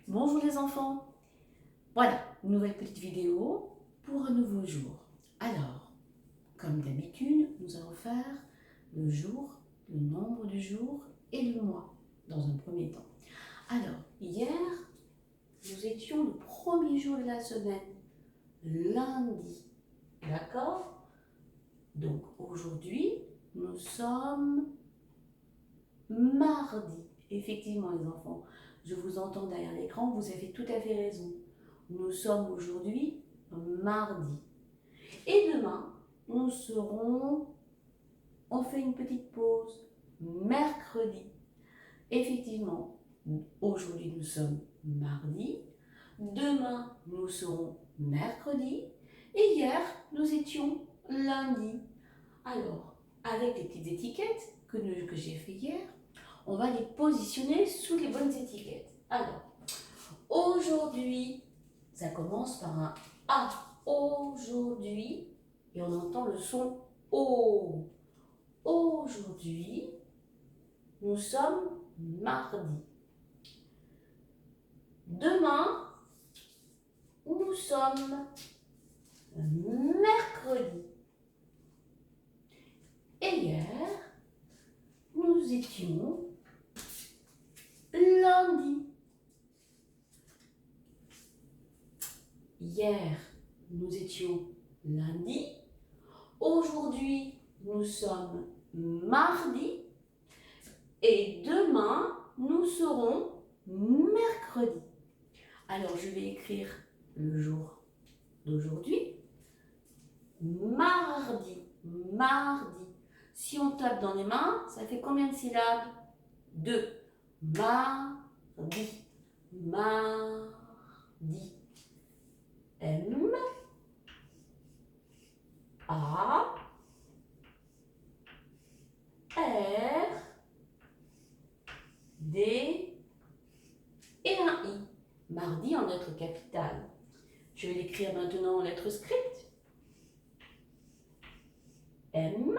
Bonjour les enfants. Voilà, une nouvelle petite vidéo pour un nouveau jour. Alors, comme d'habitude, nous allons faire le jour, le nombre du jour et le mois dans un premier temps. Alors, hier, nous étions le premier jour de la semaine, lundi. D'accord? Donc aujourd'hui, nous sommes mardi. Effectivement, les enfants, je vous entends derrière l'écran, vous avez tout à fait raison. Nous sommes aujourd'hui mardi. Et demain, nous serons, on fait une petite pause, mercredi. Effectivement, aujourd'hui nous sommes mardi, demain nous serons mercredi et hier nous étions lundi. Alors, avec les petites étiquettes que j'ai fait hier, on va les positionner sous les bonnes étiquettes. Alors, aujourd'hui, ça commence par un A. Aujourd'hui, et on entend le son O. Aujourd'hui, nous sommes mardi. Demain, nous sommes mercredi. Et hier, nous étions lundi. Hier, nous étions lundi. Aujourd'hui, nous sommes mardi. Et demain, nous serons mercredi. Alors, je vais écrire le jour d'aujourd'hui. Mardi, mardi. Si on tape dans les mains, ça fait combien de syllabes? 2. Mardi, mardi. M, A, R, D et un I. Mardi en lettres capitales. Je vais l'écrire maintenant en lettres script. M,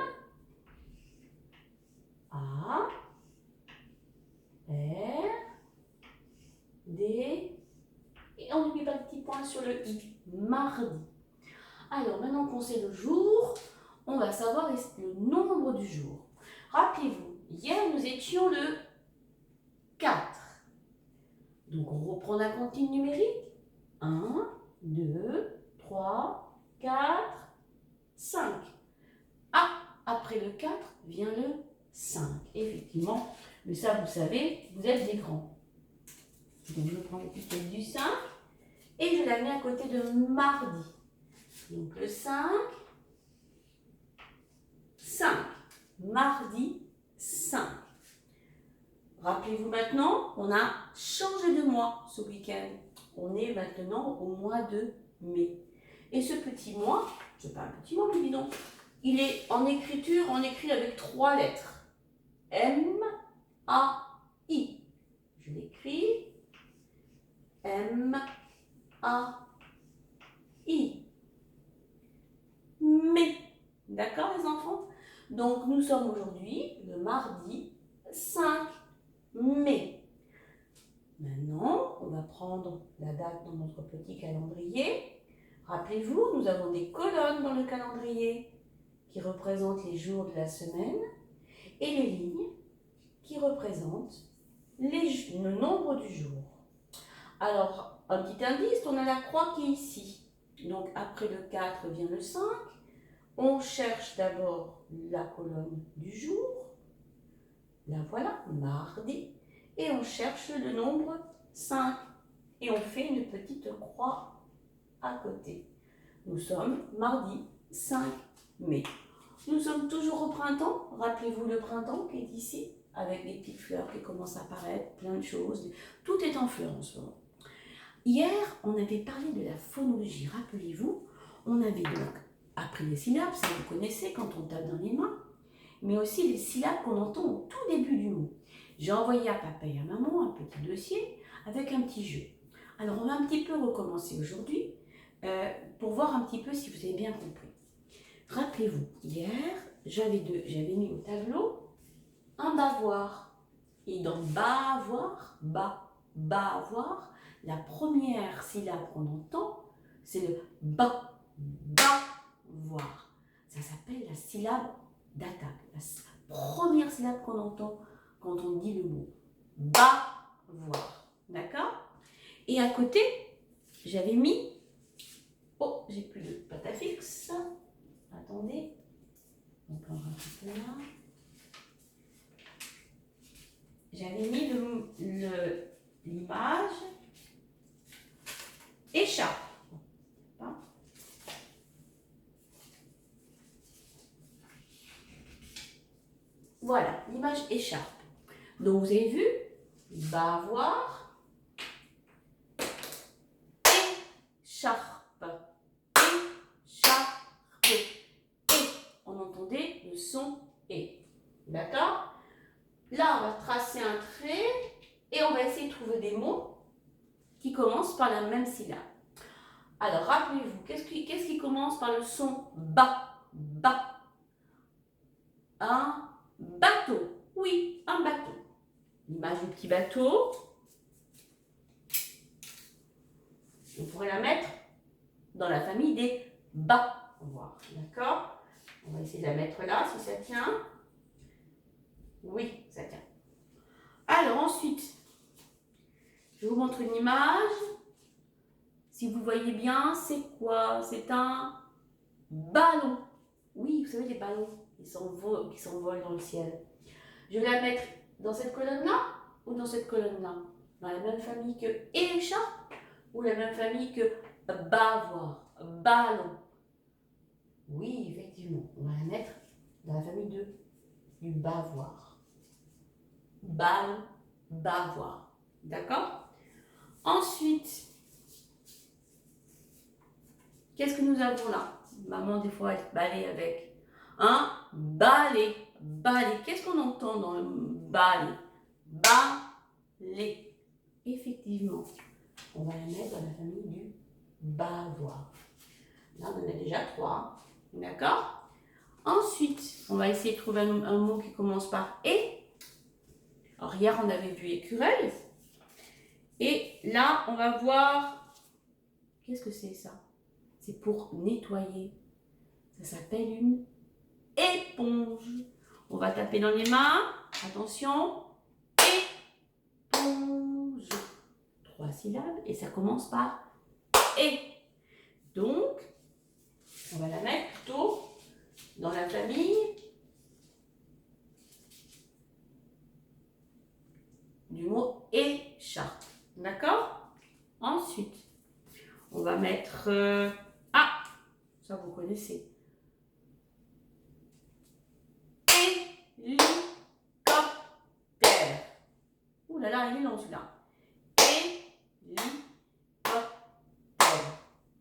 A, R, D et on n'oublie pas le petit point sur le I. Mardi. Alors maintenant qu'on sait le jour, on va savoir le nombre du jour. Rappelez-vous, hier nous étions le 4. Donc on reprend la comptine numérique. 1, 2, 3, 4, 5. Ah, après le 4 vient le 5. Effectivement, mais ça vous savez, vous êtes des grands. Donc je prends l'étiquette du 5 et je la mets à côté de mardi. Donc le 5, 5. Mardi, 5. Rappelez-vous maintenant, on a changé de mois ce week-end. On est maintenant au mois de mai. Et ce petit mois, c'est pas un petit mois, mais dis donc, il est en écriture, on écrit avec 3 lettres. M-A-I. Je l'écris. M-A-I. Mai. D'accord les enfants? Donc nous sommes aujourd'hui le mardi 5 mai. Maintenant, on va prendre la date dans notre petit calendrier. Rappelez-vous, nous avons des colonnes dans le calendrier qui représentent les jours de la semaine et les lignes qui représentent le nombre du jour. Alors, un petit indice, on a la croix qui est ici. Donc, après le 4 vient le 5. On cherche d'abord la colonne du jour. La voilà, mardi. Et on cherche le nombre 5. Et on fait une petite croix à côté. Nous sommes mardi 5 mai. Nous sommes toujours au printemps. Rappelez-vous le printemps qui est ici, avec les petites fleurs qui commencent à apparaître, plein de choses. Tout est en fleurs en ce moment. Hier, on avait parlé de la phonologie. Rappelez-vous, on avait donc appris les syllabes, ça vous connaissez quand on tape dans les mains, mais aussi les syllabes qu'on entend au tout début du mot. J'ai envoyé à papa et à maman un petit dossier avec un petit jeu. Alors, on va un petit peu recommencer aujourd'hui pour voir un petit peu si vous avez bien compris. Rappelez-vous, hier, j'avais mis au tableau un bavoir. Et dans bavoir, bavoir, La première syllabe qu'on entend, c'est le ba, voir. Ça s'appelle la syllabe d'attaque. La première syllabe qu'on entend quand on dit le mot ba, voir. D'accord? Et à côté, j'avais mis, oh, j'ai plus de pâte à fixe. Attendez, on peut en rajouter là. J'avais mis l'image écharpe. Voilà, l'image écharpe. Donc, vous avez vu, bavoir, écharpe, écharpe, et. On entendait le son et. D'accord? Là, on va tracer un trait et on va essayer de trouver des mots qui commencent par la même syllabe. Alors, rappelez-vous, qu'est-ce qui commence par le son ba, ba? Un bateau. Oui, un bateau. L'image du petit bateau. On pourrait la mettre dans la famille des ba-voir. D'accord? On va essayer de la mettre là, si ça tient. Oui, ça tient. Alors ensuite, je vous montre une image. Si vous voyez bien, c'est quoi? C'est un ballon. Oui, vous savez, les ballons qui s'envolent dans le ciel. Je vais la mettre dans cette colonne-là ou dans cette colonne-là? Dans la même famille que écharpe ou la même famille que bavoir, ballon? Oui, effectivement, on va la mettre dans la famille du bavoir. Ballon, bavoir. D'accord? Ensuite, qu'est-ce que nous avons là? Maman, des fois, elle balaye avec un balai. Balai. Qu'est-ce qu'on entend dans le balai? Balai. Effectivement, on va la mettre dans la famille du bavoir. Là, on en a déjà 3. D'accord? Ensuite, on va essayer de trouver un mot qui commence par et. Alors, hier, on avait vu écureuil. Et là, on va voir. Qu'est-ce que c'est ça? C'est pour nettoyer. Ça s'appelle une éponge. On va taper dans les mains. Attention. Éponge. 3 syllabes et ça commence par et. Donc, on va la mettre plutôt dans la famille du mot écharpe. D'accord? Ensuite, on va mettre ah, ça vous connaissez. Hélicoptère. Ouh là là, il est long celui-là. Hélicoptère.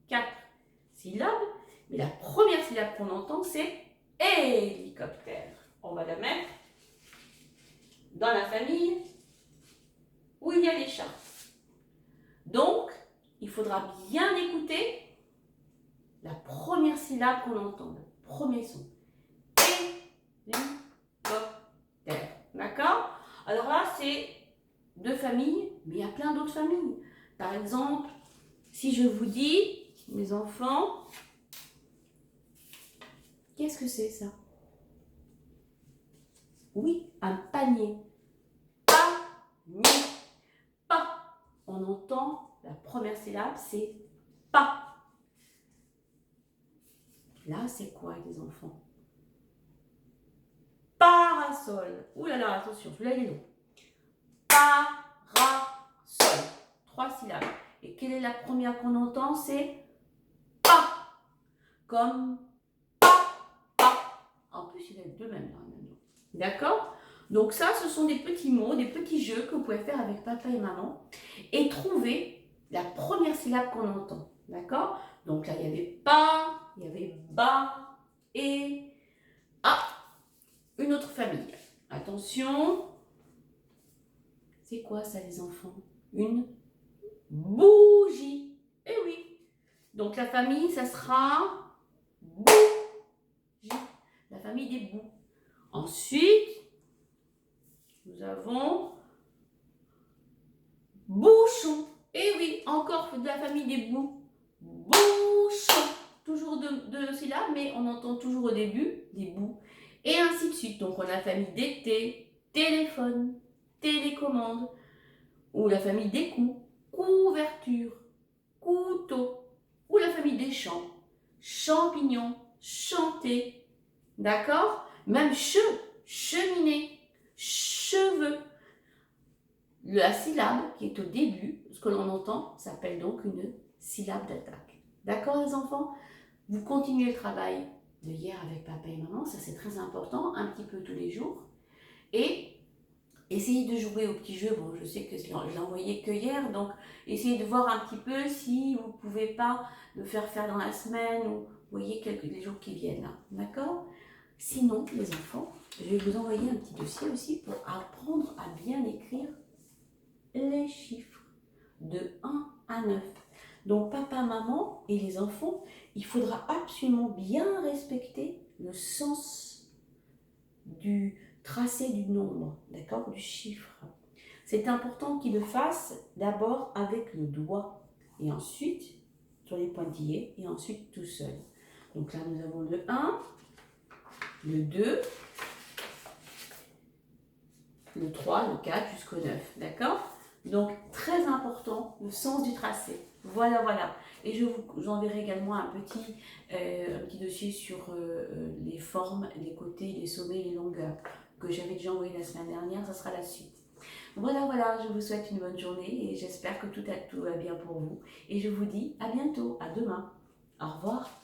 4 syllabes, mais la première syllabe qu'on entend, c'est hélicoptère. On va la mettre dans la famille où il y a les chats. Donc, il faudra bien écouter la première syllabe qu'on entend, le premier son. Hélicoptère. D'accord? Alors là, c'est 2 familles, mais il y a plein d'autres familles. Par exemple, si je vous dis, mes enfants, qu'est-ce que c'est ça? Oui, un panier. Panier. Pas. On entend la première syllabe, c'est pas. Là, c'est quoi, les enfants? Parasol. Ouh là là, attention, celui-là, il est long. Parasol. 3 syllabes. Et quelle est la première qu'on entend? C'est pas. Comme pas. En plus, il y a 2 mêmes là. D'accord? Donc ça, ce sont des petits mots, des petits jeux que vous pouvez faire avec papa et maman et trouver la première syllabe qu'on entend. D'accord? Donc là, il y avait pas, il y avait ba et ah, une autre famille. Attention. C'est quoi ça, les enfants? Une bougie. Eh oui. Donc la famille, ça sera bougie. La famille des bouts. Ensuite, nous avons bouchon. Eh oui, encore de la famille des bouchons. Toujours deux syllabes, mais on entend toujours au début des bouts. Et ainsi de suite. Donc on a la famille des T, téléphone, télécommande. Ou la famille des coups, couverture, couteau. Ou la famille des champs, champignons, chanter. D'accord? Même cheminée, cheveux. La syllabe qui est au début, ce que l'on entend, s'appelle donc une syllabe d'attaque. D'accord les enfants? Vous continuez le travail de hier avec papa et maman, ça c'est très important, un petit peu tous les jours. Et essayez de jouer au petit jeu. Bon, je sais que je l'ai envoyé que hier, donc essayez de voir un petit peu si vous ne pouvez pas le faire dans la semaine ou vous voyez les jours qui viennent là. D'accord? Sinon, les enfants, je vais vous envoyer un petit dossier aussi pour apprendre à bien écrire les chiffres de 1 à 9. Donc papa, maman et les enfants, il faudra absolument bien respecter le sens du tracé du nombre, d'accord, du chiffre. C'est important qu'il le fasse d'abord avec le doigt et ensuite sur les pointillés et ensuite tout seul. Donc là nous avons le 1, le 2, le 3, le 4 jusqu'au 9, d'accord? Donc très important le sens du tracé. Voilà, voilà. Et je vous enverrai également un petit dossier sur les formes, les côtés, les sommets, les longueurs que j'avais déjà envoyé la semaine dernière. Ça sera la suite. Voilà, voilà. Je vous souhaite une bonne journée et j'espère que tout va bien pour vous. Et je vous dis à bientôt, à demain. Au revoir.